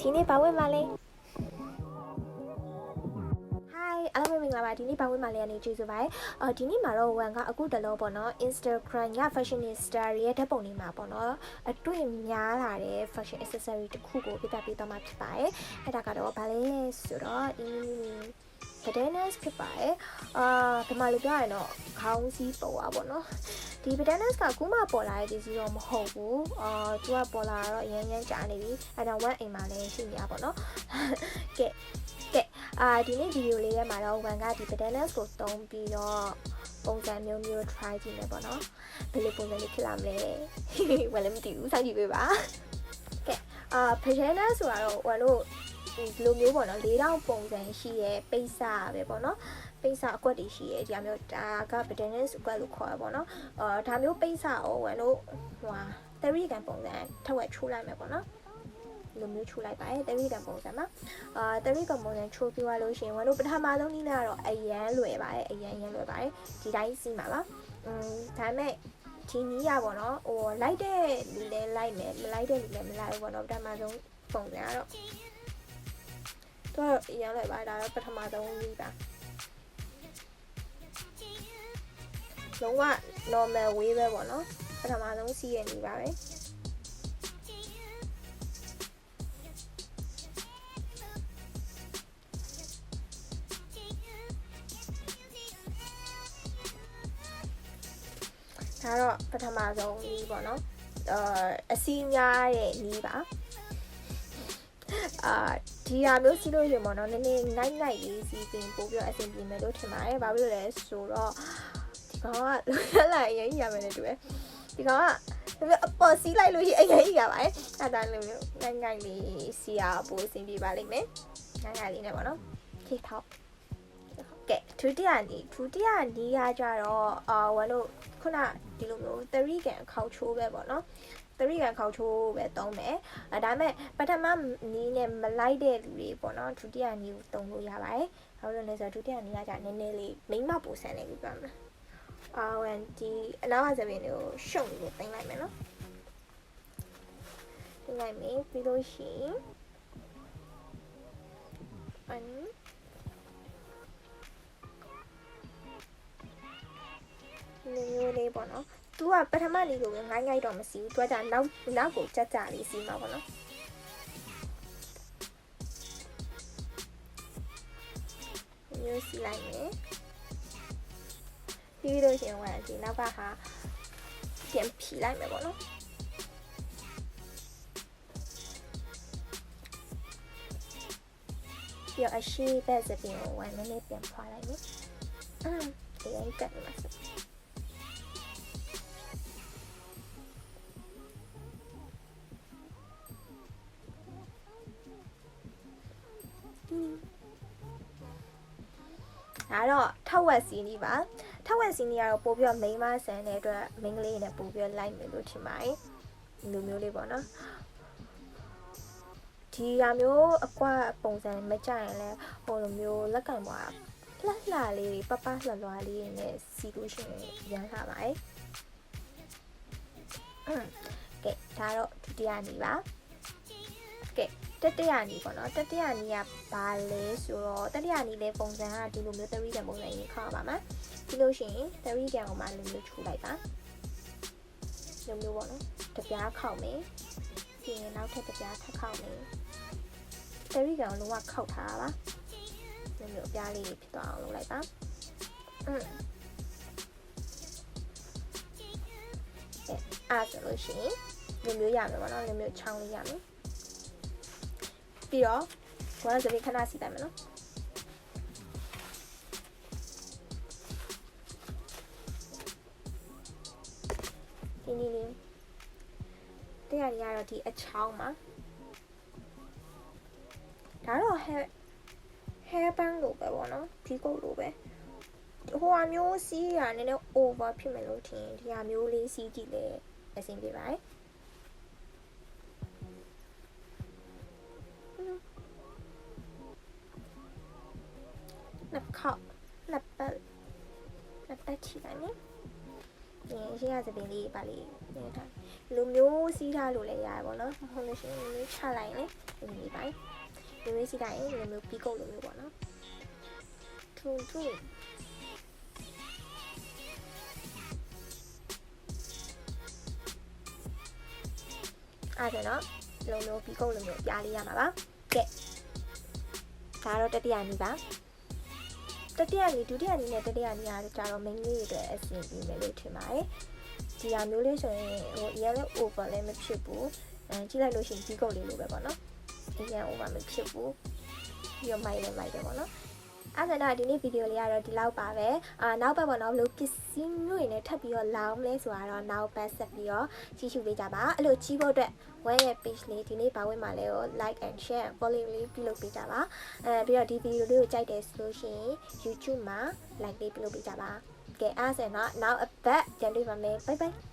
ဒီနေ့ပါဝင်ပါလေ Hi အားလုံးမင်္ဂလာပါဒီနေ့ပါဝင်ပါလေအနေကျေးဇူးပါဒီနေ့မှာတော့ဝန်ကအခုတလောပေါ့နော် Instagram က fashionista ရဲ့ဓာတ်ပုံတွေမှာပေါ့နော်အတွေ့များလာတဲ့ fashion accessory တစ်ခုကိုပြသပေးတော့မှာဖြစ်ပါတယ်အဲ့ဒါကတော့ဘာလဲဆိုတော့ဒီ Bandanas ဖြစ်ပါတယ်ဒီမှာလို့ပြောရရင်တော့ခေါင်းစည်းပေါ်ပါပေါ့နော်ဒီ Bandanas ကအခုမှပေါ်လာတဲ့ဒီစီတော့မဟုတ်ဘူးသူကပေါ်လာတော့အရင်ရမ်းကြာနေပြီအဲ့တော့1အိမ်မှာလည်းရှိနေရပါတော့ကဲဒီနေ့ဗီဒီယိုလေးထဲမှာတော့ဝန်ကဒီ Bandanas ကိုသုံးပြီးတော့ပုံစံမျိုးမျိုး try ကြည့်မယ်ပေါ့နော်ဘယ်လိုပုံစံလေးဖြစ်လာမလဲဝန်လည်းမသိဘူးစောင့်ကြည့်ပေးပါကဲBandanas ဆိုတော့ဝန်တို့ဒီလိုမျိုးပေါ့နော်၄တောင်ပုံစံရှိရဲ့ပိတ်စာပဲပေါ့နော်ပိတ်စာအကွက်တွေရှိရဲ့ဒီမျိုးဒါက Bandanas အကွက်လို့ခေါ်ရပါတော့ဒါမျိုးပိတ်စာကိုဝန်တို့30ကန်ပုံစံထပ်ဝက်ချိုးလိုက်မယ်ပေါ့နော်လိုမျိုးချိုးလိုက်ပါတယ်30ကန်ပုံစံမှာ30ကန်ပုံစံချိုးပြသွားလို့ရှိရင်ဝန်တို့ပထမဆုံးနည်းနာတော့အရန်လွယ်ပါတယ်အရန်လွယ်ပါတယ်ဒီတိုင်းစီးမှာပါဒါပေမဲ့ဒီနည်းရပေါ့နော်လိုက်တဲ့လူလည်းလိုက်မယ်မလိုက်တဲ့လူလည်းမလိုက်ဘူးပေါ့နော်ပထမဆုံးပုံစံကတော့တော့အရန်လွယ်ပါတယ်ဒါတော့ပထမဆုံးနည်းပါလုံးဝ normal way ပဲပေါ့နော်ပထမဆုံးစီးရနေပါပဲဒါတော့ပထမဆုံးနည်းပေါ့နော်အစီးများရဲ့နည်းပါဒီဟာမျိုးစီးလို့ရင်ပေါ့နော်နည်းနည်းနိုင်လေးစီးပြီးပို့ပြီးအဆင်ပြေမယ်လို့ထင်ပါတယ်ဘာဖြစ်လို့လဲဆိုတော့ဒီကောင်ကလွယ်လိုက်အရင်ကြီးရမယ်နဲ့တူတယ်ဒီကောင်ကအပေါ်စီးလိုက်လို့ရှိရင်အရင်ကြီးရပါတယ်အဲ့ဒါလိုမျိုးနိုင်လေးစီးရပို့အဆင်ပြေပါလိမ့်မယ်နိုင်လေးနဲ့ပေါ့နော်ခေထောက်ကဲဒုတိယနည်းရကြတော့ဝန်တို့ခုနဒီလိုမျိုး30ကန်ခေါက်ချိုးပဲပေါ့နော်30ကန်ခေါက်ချိုးပဲသုံးမယ်ဒါပေမဲ့ပထမနည်းနဲ့မလိုက်တဲ့လူတွေပေါ့နော်ဒုတိယနည်းကိုသုံးလို့ရပါတယ်ဘာလို့လဲဆိုတော့ဒုတိယနည်းကကြနည်းနည်းလေးမိမပူဆန်နေပြီပြောမယ်ဝန်ဒီအနောက်ကစပင်းတွေကိုရှုံလို့တင်လိုက်မယ်နော်တင်လိုက်မယ်ပြီးလို့ရှိရင်မျိုးလေးပေါ့နော်သူကပထမလေးကိုငိုင်းတော့မစီဘူးသူကနောက်ကိုကြလေးစီမှာပေါ့နော်မျိုးစီလိုက်မယ်ပြီးလို့ရှိရင်ဝင်ဒီနောက်ကဟာပြန်ဖြီလိုက်မယ်ပေါ့နော်ပြီးတော့အရှိဘက်စပင်းကိုဝင်နည်းနည်းပြန်ဖွာလိုက်မယ်ဒီရင်ကတ်နေမှာဒါတော့ထောက်ဝက်စီးနီးပါထောက်ဝက်စီးနီးကတော့ပို့ပြီးတော့မိန်းမဆန်တဲ့အတွက်မိန်းကလေးနဲ့ပို့ပြီးတော့လိုက်မယ်လို့ထင်ပါတယ်လူမျိုးလေးပေါ့နော်ဒီကမျိုးအကွာပုံစံမကြရင်လဲဟိုလိုမျိုးလက်ကင်ပွားလှလေးပပလှလွားလေးနဲ့စီလို့ရှိရင်ရမ်းလာပါတယ်ကဲဒါတော့ဒုတိယနည်းပါကဲတတိယနည်းပေါ့နော်တတိယနည်းကဘာလဲဆိုတော့တတိယနည်းလေးပုံစံကဒီလိုမျိုး30ကန်ပုံစံရေးခေါ်ပါမှာပြီးလို့ရှိရင်30ကန်ကိုမှလိုမျိုးချိုးလိုက်ပါလိုမျိုးပေါ့နော်တပြားခောက်မယ်ပြီးရင်နောက်ထပ်တပြားထပ်ခောက်မယ်30ကန်ကိုလုံးဝခောက်ထားပါလိုမျိုးအပြားလေးဖြစ်သွားအောင်လုပ်လိုက်ပါအဲ့ဆိုလို့ရှိရင်လိုမျိုးရမယ်ပေါ့နော်လိုမျိုးချောင်းလေးရမယ်ပြီးတော့ဘာလို့ဒီခဏစီတိုင်းမလို့ဒီနည်းလေးတရားရတော့ဒီအချောင်းမှာဒါတော့ hair band လို့ပဲပေါ့နော်ဒီကုတ်လို့ပဲဟိုအမျိုးစီးရနည်းနည်း over ဖြစ်မယ်လို့ထင်ဒီအမျိုးလေးစီးကြည့်လေအဆင်ပြေပါတယ်နှစ်ပတ်ချီလိုက်မယ်ရှင်းရစပင်းလေးပါလေးနေတာပြီး လူမျိုးစီးထားလို့လည်းရတယ်ပေါ့နော်ဟုတ်လို့ရှိရင်လူမျိုးချလိုက်လေဒီလိုမျိုးပိုင်းလူမျိုးစီးတိုင်းလူမျိုးပြီးကုတ်လိုမျိုးပေါ့နော်ထုံထုံအဲ့ဒါနော်လူမျိုးပြီးကုတ်လိုမျိုးပြားလေးရမှာပါကဲဒါတော့တတိယနည်းပါတတိယနည်းဒုတိယနည်းနဲ့တတိယနည်းအားကြတော့ main လေးတွေအတွက်အဆင်ပြေမယ်လို့ထင်ပါတယ်ဒီဟာမျိုးလေးဆိုရင်ဟိုအရင်လည်း over လည်းမဖြစ်ဘူးကြည့်လိုက်လို့ရှိရင်ပြီးကုတ်လေးလိုပဲပေါ့နော်အရင် over မဖြစ်ဘူးပြီးတော့မိုက်တယ်ပေါ့နော်အဲ့ဒါတော့ဒီနေ့ဗီဒီယိုလေးကတော့ဒီလောက်ပါပဲနောက်ပတ်ပေါ့နော်ဘလို့ပစ္စည်းမျိုးတွေနဲ့ထပ်ပြီးတော့လောင်းလဲဆိုတာတော့နောက်ပတ်ဆက်ပြီးတော့ကြည့်ရှုပေးကြပါအဲ့လိုကြီးဖို့အတွက်ဝဲရဲ့ page လေးဒီနေ့ပါဝင်မှာလဲကို like and share follow လေးပြုလုပ်ပေးကြပါပြီးတော့ဒီဗီဒီယိုလေးကိုကြိုက်တယ်ဆိုလို့ရှိရင် YouTube မှာ like လေးပြုလုပ်ပေးကြပါကဲအားစင်တော့နောက်အပတ်ပြန်တွေ့ပါမယ် bye bye